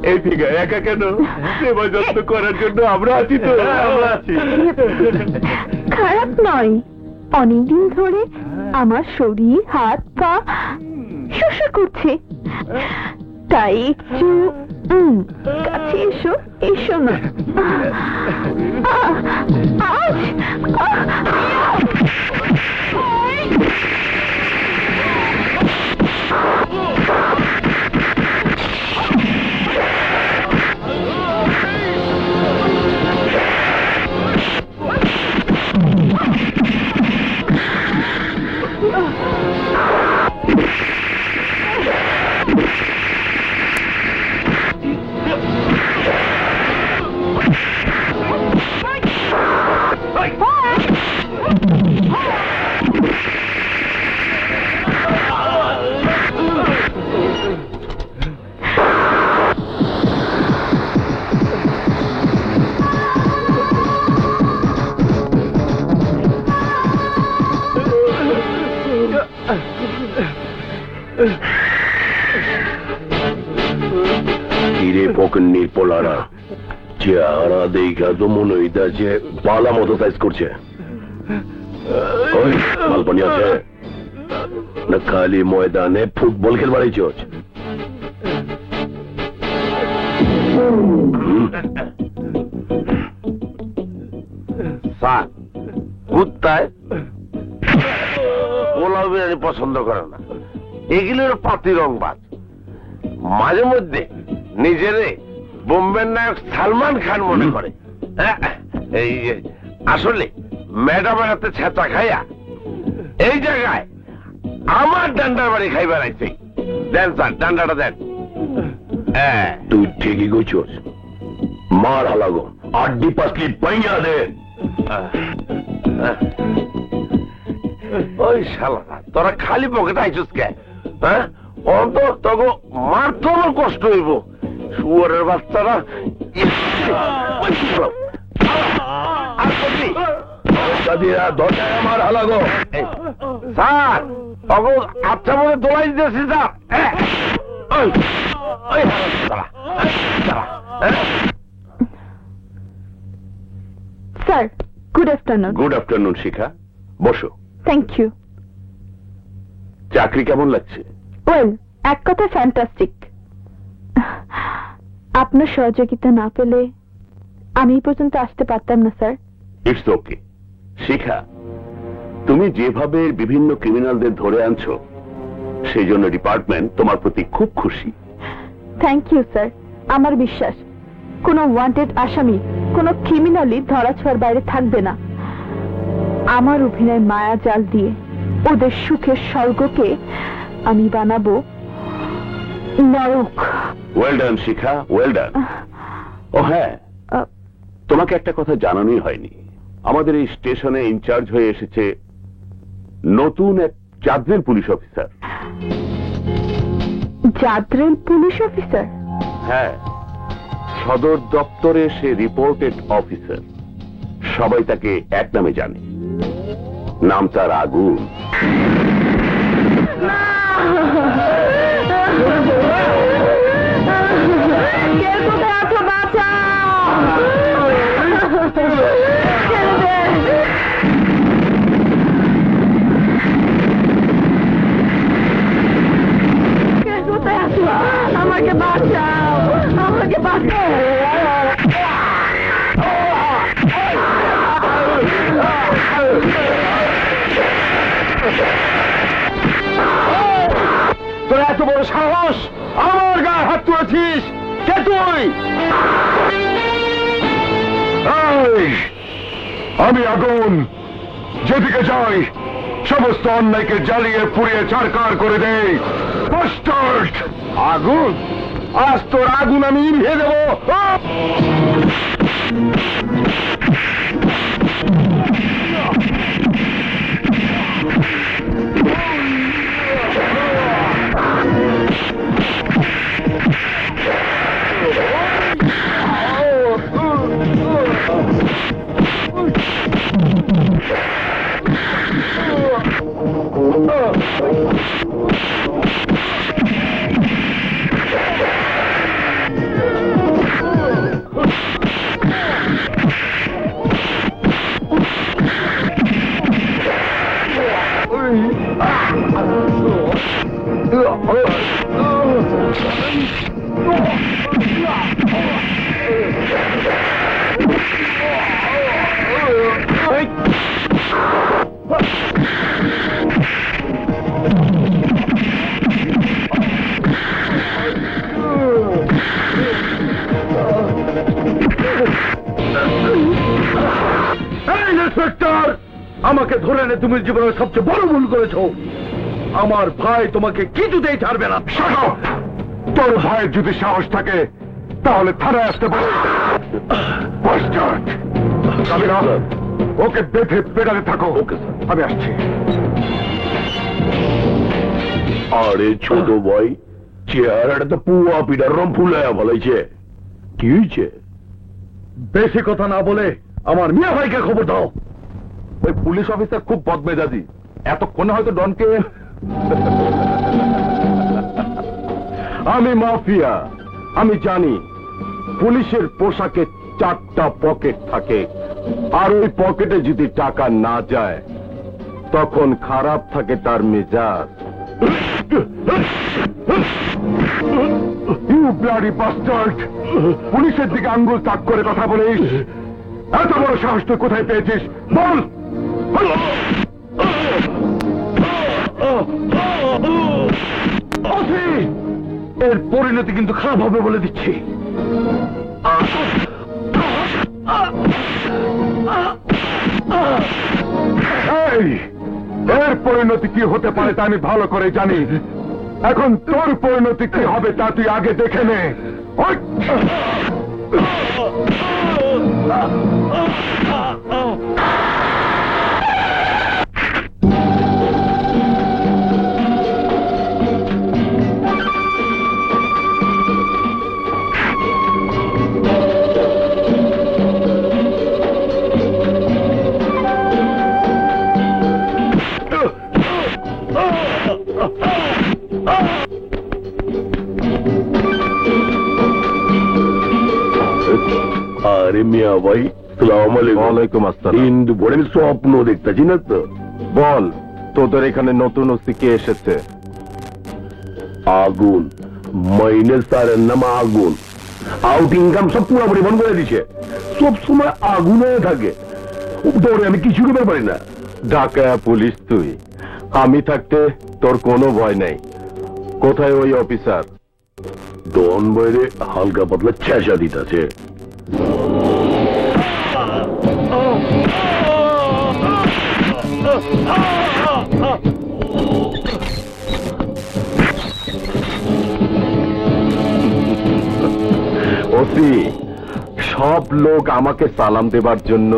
এই ঠিক একা কেন? সেবা যত্ন করার জন্য আমরা আছি তো। খারাপ নয়, অনেকদিন ধরে আমার শরীর হাত পা শোষা করছে, তাই একটু কাছে এসো। এসো না। হিরে পকেন্নির পোলারা চেহারা দেখা তো মনে হইতা যে পালা মতো সাইজ করছে। ওই মালপানি আছে না খালি ময়দানে ফুটবল খেলবার আইছস? স্যার কুত্তায় পোলাও বিরিয়ানি পছন্দ করে না, এগুলোর পাতি রংবাজ। মাঝে মধ্যে নিজেরে বোম্বের নায়ক সালমান খান মনে করে। এই আসলে ম্যাডামের হাতে ছেঁচা খাইয়া এই জায়গায় আমার ডান্ডার বাড়ি খাইবার আইছে। দেন স্যার ডান্ডাটা দেন। তুই ঠিকই কইছস, মার হালাগো আড্ডি পাসলি পাইয়া দে। ওই শালা তোরা খালি পকেটে আইছস কে? হ্যাঁ অন্তর তখন মারতে আমার কষ্ট হইব। শুয়ারের বাচ্চারা আমার হালাগো স্যার তখন আচ্ছা মনে দোলাই দিতেছি sir. Good afternoon. Good afternoon Shikha, বসো। Thank you. চাকরি কেমন লাগছে? ওয়েল, এক কথা ফ্যান্টাস্টিক। আপনার সহযোগিতা না পেলে আমি এই পর্যন্ত আসতে পারতাম না স্যার। ইটস ওকে শিখা, তুমি যেভাবে বিভিন্ন ক্রিমিনালদের ধরে আনছো সেই জন্য ডিপার্টমেন্ট তোমার প্রতি খুব খুশি। Thank you sir. আমার বিশ্বাস কোনো ওয়ান্টেড আসামি, কোনো ক্রিমিনালই ধরাছোঁয়ার বাইরে থাকবে না। আমার অভিনয় মায়া জাল দিয়ে ওদের সুখের স্বর্গকে আমি বানাবো নরক। ওয়েল ডান শিখা, ওয়েল ডান। ও হ্যাঁ, তোমাকে একটা কথা জানানোই হয়নি, আমাদের এই স্টেশনে ইনচার্জ হয়ে এসেছে নতুন এক জাদ্রেল পুলিশ অফিসার। জাদ্রেল পুলিশ অফিসার? হ্যাঁ, সদর দপ্তরে সে রিপোর্টেড অফিসার। সবাই তাকে এক নামে জানে, নাম তার আগুন। আমাকে বাঁচাও, আমাকে বাঁচাও। তোর এত বড় সাহস, আমার গায়ে হাত তুলেছিস? কে তুই? আমি আগুন, যেদিকে যাই সমস্ত অন্যায়কে জ্বালিয়ে পুড়িয়ে ছারকার করে দেই। আগুন? আজ তোর আগুন আমি নিভিয়ে দেবো। ইন্সপেক্টর, আমাকে ধরে এনে তুমি জীবনের সবচেয়ে বড় ভুল করেছো। আমার ভাই তোমাকে কিছুতেই ছাড়বে না। তোর ভাইয়ের যদি সাহস থাকে তাহলে থানায় আসতে পারে। ওকে বেঁধে পেড়াতে থাকো। Okay sir. আমি আসছি। আরে ছোট ভাই, চেহারাটা তো পুয়া পিটার রম ফুলাইয়া বলাইছে। কি হয়েছে? বেশি কথা না বলে আমার মিয়া ভাইকে খবর দাও। ওই পুলিশ অফিসার খুব বদমেজাজি, এতক্ষণে হয়তো ডনকে। আমি মাফিয়া, আমি জানি পুলিশের পোশাকে 4টা পকেট থাকে, আর ওই পকেটে যদি টাকা না যায় তখন খারাপ থাকে তার মেজাজ। You bloody bastard! পুলিশের দিকে আঙ্গুল তাক করে কথা বলিস? এত বড় সাহস তুই কোথায় পেয়েছিস বল? এর পরিণতি কিন্তু খারাপ হবে বলে দিচ্ছি। এই, এর পরিণতি কি হতে পারে তা আমি ভালো করে জানি। এখন তোর পরিণতি কি হবে তা তুই আগে দেখে নে। ওই! আরে মিয়া ভাই, সালাম আলাইকুম। ওয়ালাইকুম আসসালাম। কিন্তু বড় স্বপ্ন দেখতেছি না তো। বল, তোদের এখানে নতুন ওসি কে এসেছে? আগুন, মাইনে স্যারের নাম আগুন। আউট ইনকাম সব পুরোপুরি বন্ধ করে দিছে। সবসময় আগুন হয়ে থাকে, দৌড়ে আমি কিছু করতে পারি না। ঢাকা পুলিশ তুই, আমি থাকতে তোর কোনো ভয় নেই। কোথায় ওই অফিসার? ডন বাইরে হালকা পাতলা চেঁচা দিতেছে। ওসি, সব লোক আমাকে সালাম দেবার জন্য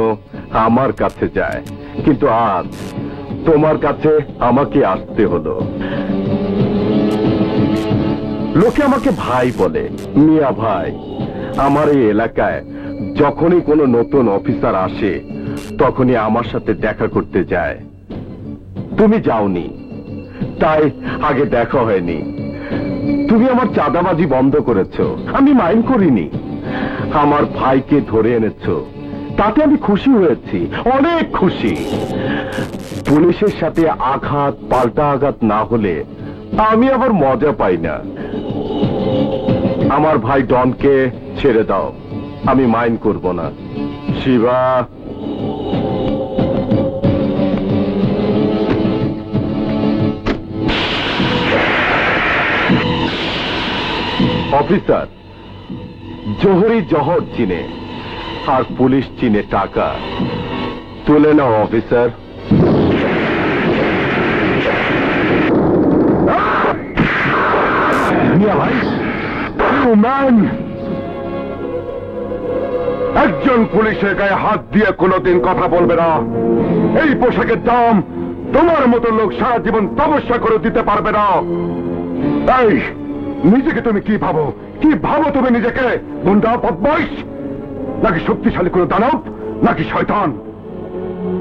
আমার কাছে যায়, কিন্তু আজ তোমার কাছে আমাকে আসতে হলো। লোকে আমাকে ভাই বলে, মিয়া ভাই। আমার এই এলাকায় যখনই কোনো নতুন অফিসার আসে তখনই আমার সাথে দেখা করতে যায়। তুমি যাওনি, তাই আগে দেখা হয়নি। তুমি আমার চাঁদাবাজি বন্ধ করেছো, আমি মাইন্ড করিনি। আমার ভাইকে ধরে এনেছো, তাতে আমি খুশি হয়েছি, অনেক খুশি। পুলিশের সাথে আঘাত পাল্টা আঘাত না হলে আমি আবার মজা পাই না। আমার ভাই ডনকে ছেড়ে দাও, আমি মাইন্ড করব না। শিবা, অফিসার, জোহরি জহর চিনে আর পুলিশ চিনে টাকা। তুলে নাও অফিসার। একজন পুলিশের গায়ে হাত দিয়ে কোনোদিন কথা বলবে না। এই পোশাকের দাম তোমার মতো লোক সারা জীবন তপস্যা করে দিতে পারবে না। এই, নিজেকে তুমি কি ভাবো? কি ভাবো তুমি নিজেকে? গুন্ডা, বদমাইশ, নাকি শক্তিশালী কোনো দানব, নাকি শয়তান?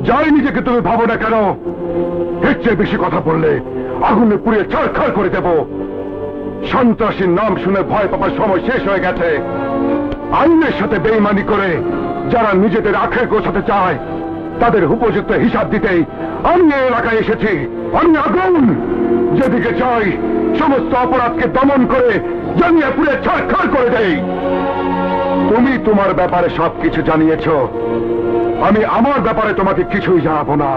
যাই নিজেকে তুমি ভাবো না কেন, এর চেয়ে বেশি কথা বললে আগুনে পুড়িয়ে ছারখার করে দেব। সন্ত্রাসীর নাম শুনে ভয় পাবার সময় শেষ হয়ে গেছে। আইনের সাথে বেইমানি করে যারা নিজেদের আখের গোছাতে চায় তাদের উপযুক্ত হিসাব দিতেই আমি এই এলাকায় এসেছি। আমি আগুন, যেদিকে চাই সমস্ত অপরাধকে দমন করে জ্বালিয়ে পুড়ে ছারখার করে দেই। তুমি তোমার ব্যাপারে সবকিছু জানিয়েছ, আমি আমার ব্যাপারে তোমাকে কিছুই জানাবো না।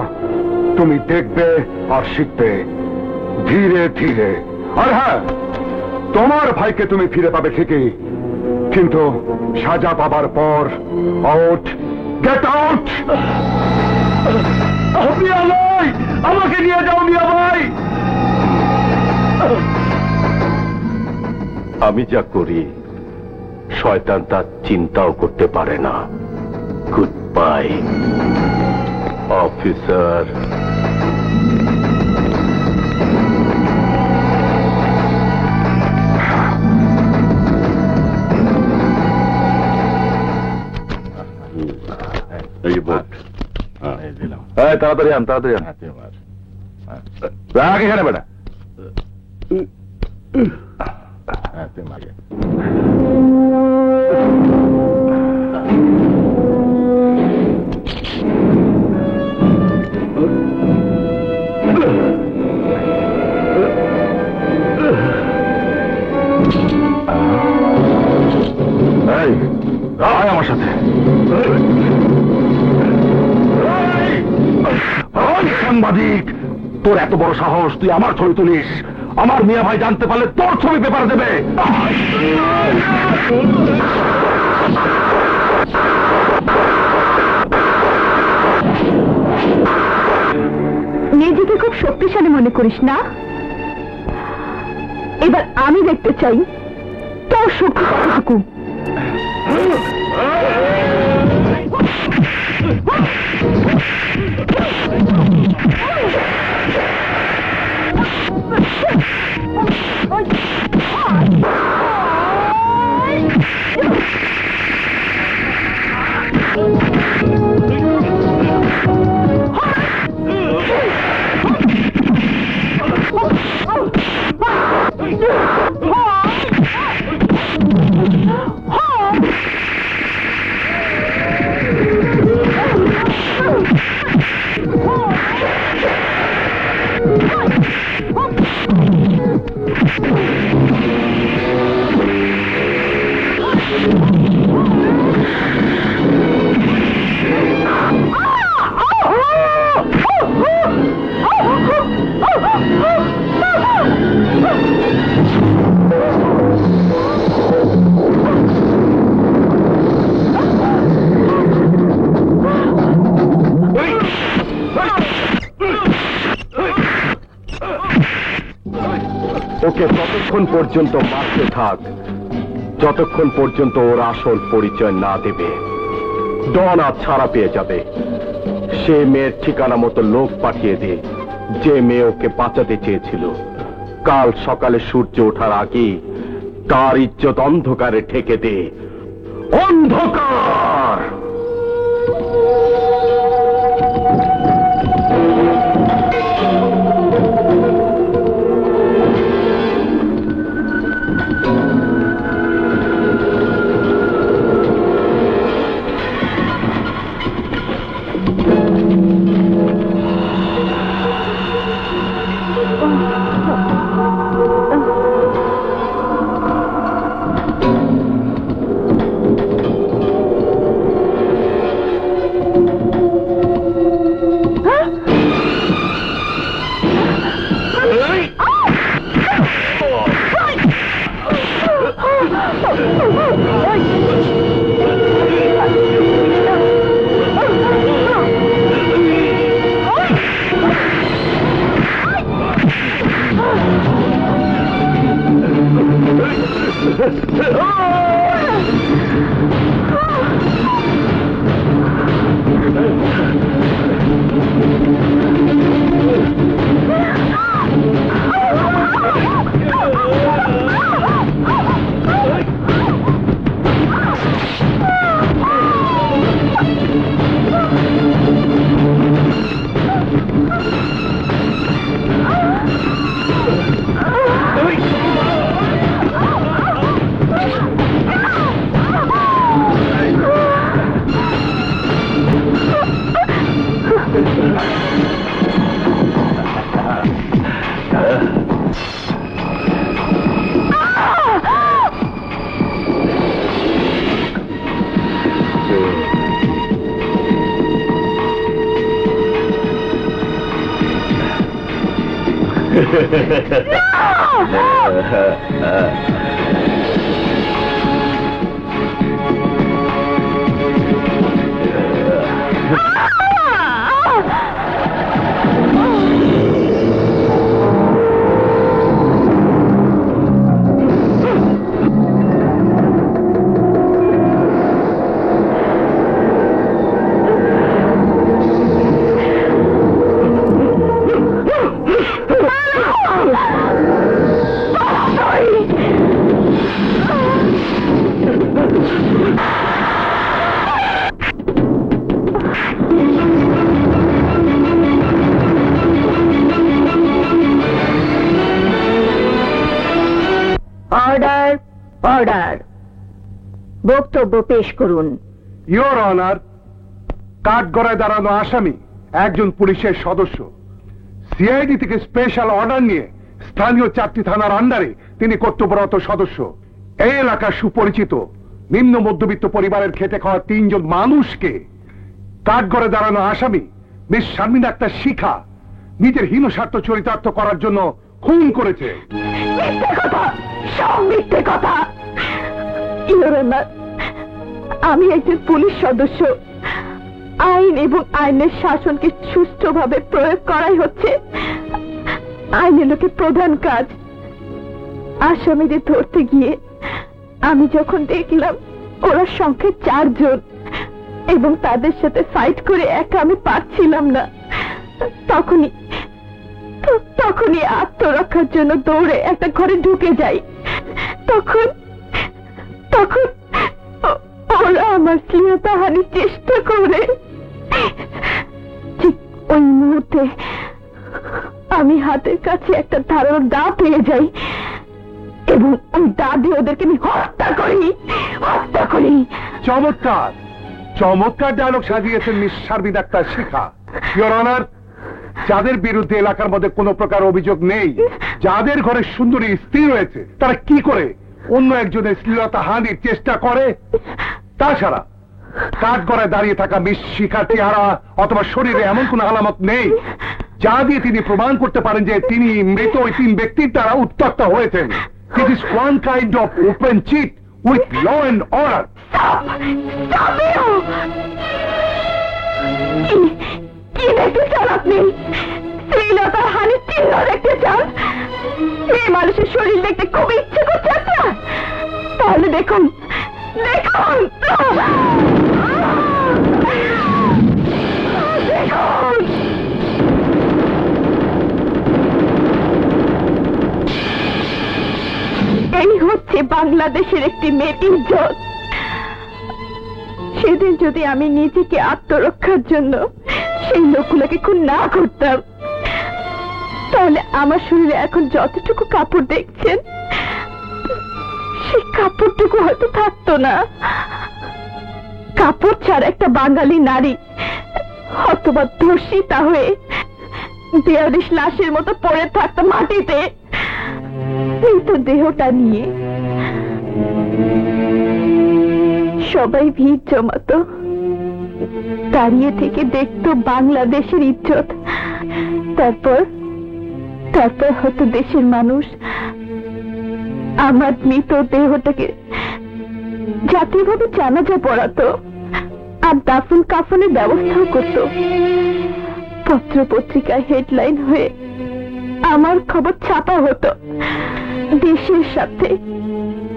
তুমি দেখবে আর শিখবে ধীরে ধীরে। আর হ্যাঁ, তোমার ভাইকে তুমি ফিরে পাবে ঠিকই, কিন্তু সাজা পাবার পর আউট, গেট আউট। মিয়া ভাই, আমাকে নিয়ে যাও মিয়া ভাই। আমি যা করি শয়তান তা চিন্তাও করতে পারে না। Good bye officer. তাড়াতাড়ি আন, তাড়াতাড়ি আন। রাখ এখানে বেটা। আমার সাথে সাংবাদিক, তোর এত বড় সাহস, তুই আমার ছবি তুলিস? আমার মিয়া ভাই জানতে পারলে তোর ছবি পেপার দেবে। নিজেকে খুব শক্তিশালী মনে করিস না? এবার আমি দেখতে চাই তোর শক্তি কতটুকু। ওকে ততক্ষণ পর্যন্ত মারতে থাক যতক্ষণ পর্যন্ত ওর আসল পরিচয় না দেবে। ডন আজ ছাড়া পেয়ে যাবে। সে মেয়ের ঠিকানা মতো লোক পাঠিয়ে দে, যে মেয়ে ওকে বাঁচাতে চেয়েছিল। কাল সকালে সূর্য ওঠার আগে তার ইজ্জত অন্ধকারে ঠেকে দে। অন্ধকার! অর্ডার অর্ডার, বক্তব্য পেশ করুন। ইওর অনার, কাঠগড়ায় দাঁড়ানো আসামি একজন পুলিশের সদস্য। সিআইডি থেকে স্পেশাল অর্ডার নিয়ে স্থানীয় 4টি থানার আন্ডারে তিনি কর্তব্যরত সদস্য। এই এলাকার সুপরিচিত নিম্ন মধ্যবিত্ত পরিবারের খেটে খাওয়া 3 জন মানুষকে কাঠগড়ে দাঁড়ানো আসামি মিস শারমিন আক্তার শিখা নিজের হীন স্বার্থ চরিতার্থ করার জন্য খুন করেছে। মিথ্যে কথা, সব মিথ্যে কথা। ইওর অনার, আমি একজন পুলিশ সদস্য। আইন এবং আইনের শাসনকে সুষ্ঠুভাবে প্রয়োগ করাই হচ্ছে আইনের লোকের প্রধান কাজ। আসামিদের ধরতে গিয়ে আমি যখন দেখলাম ওরা সংখ্যায় 4 জন এবং তাদের সাথে ফাইট করে একা আমি পারছিলাম না, তখনই আত্মরক্ষার জন্য দৌড়ে একটা ঘরে ঢুকে যাই। তখন ওরা আমার শ্লীলতাহানির চেষ্টা করে। ঠিক ওই মুহূর্তে আমি হাতের কাছে একটা ধারালো দা পেয়ে যাই এবং ওই দা দিয়ে ওদেরকে আমি হত্যা করি। চমৎকার চমৎকার ডায়লগ সাজিয়েছেন miss Sharmin Akter Shikha. Your honour, যাদের বিরুদ্ধে এলাকার মধ্যে কোনো প্রকার অভিযোগ নেই, যাদের ঘরে সুন্দরী স্ত্রী রয়েছে, তারা কি করে অন্য একজনের শ্লীলতাহানির চেষ্টা করে? তাছাড়া কাঠগড়ায় দাঁড়িয়ে থাকা মিস শিখার চেহারা অথবা শরীরে এমন কোন আলামত নেই যা দিয়ে তিনি প্রমাণ করতে পারেন যে তিনি মৃত ওই 3 ব্যক্তির দ্বারা উত্ত্যক্ত হয়েছেন। It is one kind of open cheat with law and order. কি দেখতে চান আপনি? শ্লীলতার হানির চিহ্ন দেখতে চান? মেয়ে মানুষের শরীর দেখতে খুব ইচ্ছে করছে আপনার? তাহলে দেখুন। এই হচ্ছে বাংলাদেশের একটি মেয়ের ইজ্জত। সেদিন যদি আমি নিজেকে আত্মরক্ষার জন্য সেই লোকগুলোকে খুন না করতাম, তাহলে আমার শরীরে এখন যতটুকু কাপড় দেখছেন সেই কাপড়টুকু হয়তো থাকতো না। কাপড় ছাড়া একটা বাঙালি নারী অথবা ধর্ষিতা হয়ে দেয়ালিশ লাশের মতো পড়ে থাকতো মাটিতে। এই তো দেহটা নিয়ে সবাই ভিড় জমাতো, দাঁড়িয়ে থেকে দেখতো বাংলাদেশের ইজ্জত। তারপর হয়তো দেশের মানুষ আমার মৃত দেহটাকে জাতীয়ভাবে জানাজা পড়াতো আর দাফন কাফনের ব্যবস্থাও করত। পত্র পত্রিকায় হেডলাইন হয়ে আমার খবর ছাপা হতো। দেশের সাথে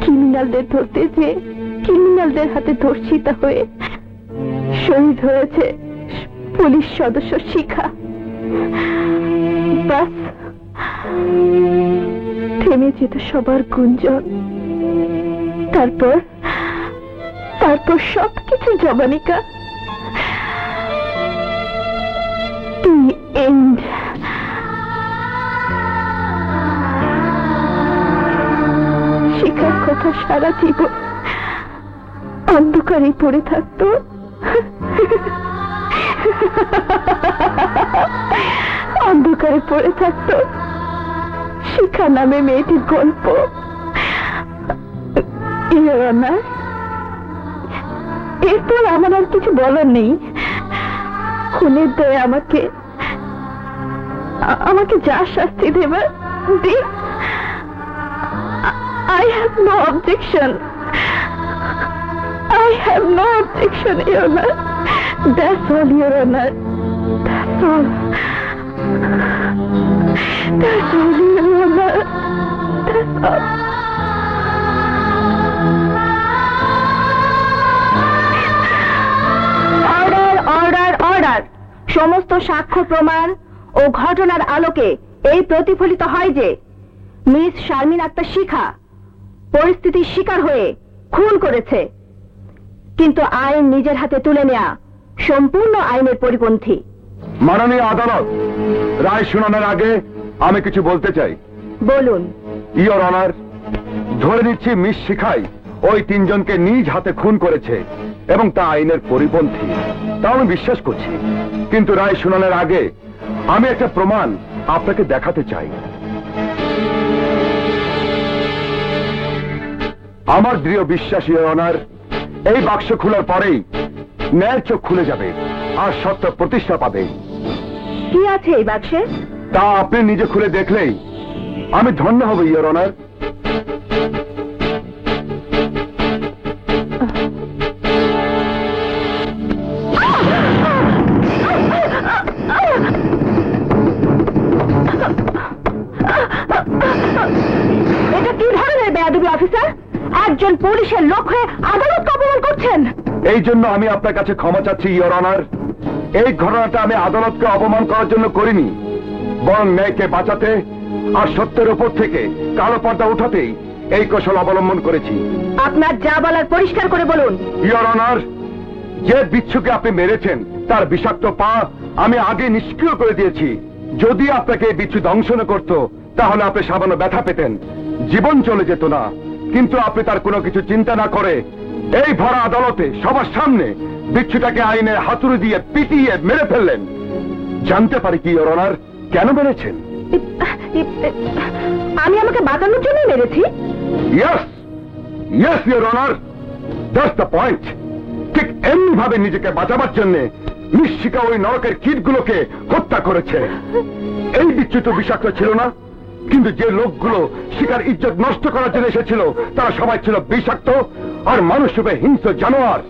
ক্রিমিনালদের ধরতে যে ক্রিমিনালদের হাতে ধর্ষিতা হয়ে শহীদ হয়েছে পুলিশ সদস্য শিখা। বাস থেমে যেত সবার গুঞ্জন। তারপর সবকিছু জবানিকা। শিখার কথা সারা জীবন অন্ধকারে পড়ে থাকতো। অন্ধকারে পড়ে থাকতো শিখা নামে মেয়েটির গল্প। এরপর আমার আর কিছু বলার নেই। খুনের দয়ে আমাকে আমাকে যা শাস্তি দেবে দিন। I have no objection. I have no objection, Your Honor. That's all, Your Honor. That's all. That's all, Your Honor. That's all. Order, order, order. সমস্ত সাক্ষ্য প্রমাণ ও ঘটনার আলোকে এই প্রতিফলিত হয় যে মিস শারমিন আক্তার শিখা পরিস্থিতির শিকার হয়ে খুন করেছে, কিন্তু আইন নিজের হাতে তুলে নেয়া সম্পূর্ণ আইনের পরিপন্থী। মাননীয় আদালত, রায় শুনানোর আগে আমি কিছু বলতে চাই। বলুন। ইওর অনার, ধরে নিচ্ছি মিস শিখাই ওই তিনজনকে নিজ হাতে খুন করেছে এবং তা আইনের পরিপন্থী, তা আমি বিশ্বাস করছি। কিন্তু রায় শুনানোর আগে আমি একটা প্রমাণ আপনাকে দেখাতে চাই। আমার দৃঢ় বিশ্বাস ইওর অনার, এই বাক্স খোলার পরেই ন্যায়ের চোখ খুলে যাবে আর সত্য প্রতিষ্ঠা পাবে। কি আছে এই বাক্সে? তা আপনি নিজে খুলে দেখলেই আমি ধন্য হব ইওর অনার। এটা কি ধরনের বেয়াদবি অফিসার? একজন পুলিশের লোক হয়ে আদালতকে অপমান করছেন। এই জন্য আমি আপনার কাছে ক্ষমা চাচ্ছি ইওর অনার। এই ঘটনাটা আমি আদালতকে অপমান করার জন্য করিনি, বরং ন্যায়কে বাঁচাতে আর সত্যের উপর থেকে কালো পর্দা উঠাতেই এই কৌশল অবলম্বন করেছি। আপনার যা বলার পরিষ্কার করে বলুন। ইওর অনার, যে বিচ্ছুকে আপনি মেরেছেন তার বিষাক্ত পা আমি আগে নিষ্ক্রিয় করে দিয়েছি। যদি আপনাকে এই বিচ্ছু দংশন করত তাহলে আপনি সামান্য ব্যথা পেতেন, জীবন চলে যেত না। কিন্তু আপনি তার কোনো কিছু চিন্তা না করে এই ভরা আদালতে সবার সামনে বিচ্ছুটাকে আইনের হাতুড়ি দিয়ে পিটিয়ে মেরে ফেললেন। জানতে পারি কি ইওর অনার, কেন মেরেছেন? আমি আমাকে বাঁচানোর জন্য মেরেছি। Yes, yes your honour, that's the point. ঠিক এমনি ভাবে নিজেকে বাঁচাবার জন্য নিশ্চিকা ওই নরকের কীটগুলোকে হত্যা করেছে। এই বিচ্ছু তো বিষাক্ত ছিল না, কিন্তু যে লোকগুলো শিকার ইজ্জত নষ্ট করার জন্য এসেছিল তারা সবাই ছিল বিষাক্ত আর মানুষ রূপে হিংস্র জানোয়ার,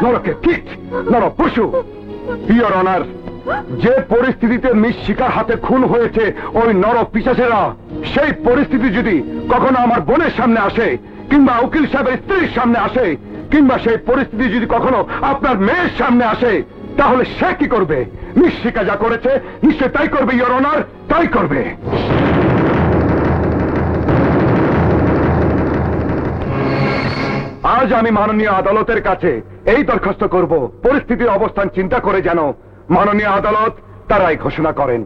নরকের কীট, নর পশু। ইওর অনার, যে পরিস্থিতিতে মিস শিকার হাতে খুন হয়েছে ওই নর পিশাচেরা, সেই পরিস্থিতি যদি কখনো আমার বোনের সামনে আসে কিংবা উকিল সাহেবের স্ত্রীর সামনে আসে কিংবা সেই পরিস্থিতি যদি কখনো আপনার মেয়ের সামনে আসে, তাহলে সে কি করবে? মিস শিকা যা করেছে নিশ্চয় তাই করবে ইওর অনার, তাই করবে। আজ আমি মাননীয় আদালতের কাছে এই দরখাস্ত করব, পরিস্থিতির অবস্থান চিন্তা করে যেন মাননীয় আদালত তারাই ঘোষণা করেন।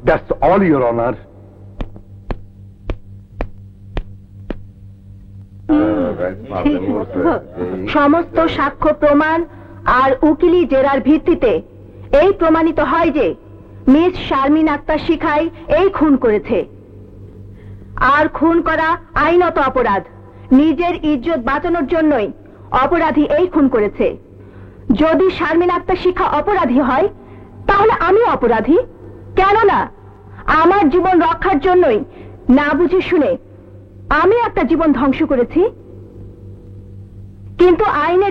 That's all your honour. সমস্ত সাক্ষ্য প্রমাণ আর উকিলি জেরার ভিত্তিতে এই প্রমাণিত হয় যে মিস শারমিন আক্তার শিখাই এই খুন করেছে। আর খুন করা আইনত অপরাধ। নিজের ইজ্জত বাঁচানোর জন্যই অপরাধী এই খুন করেছে। যদি শারমিন আক্তার শিখা অপরাধী হয় তাহলে আমি অপরাধী, কেননা আমার জীবন রক্ষার জন্যই না বুঝে শুনে আমি একটা জীবন ধ্বংস করেছি। কিন্তু আইনে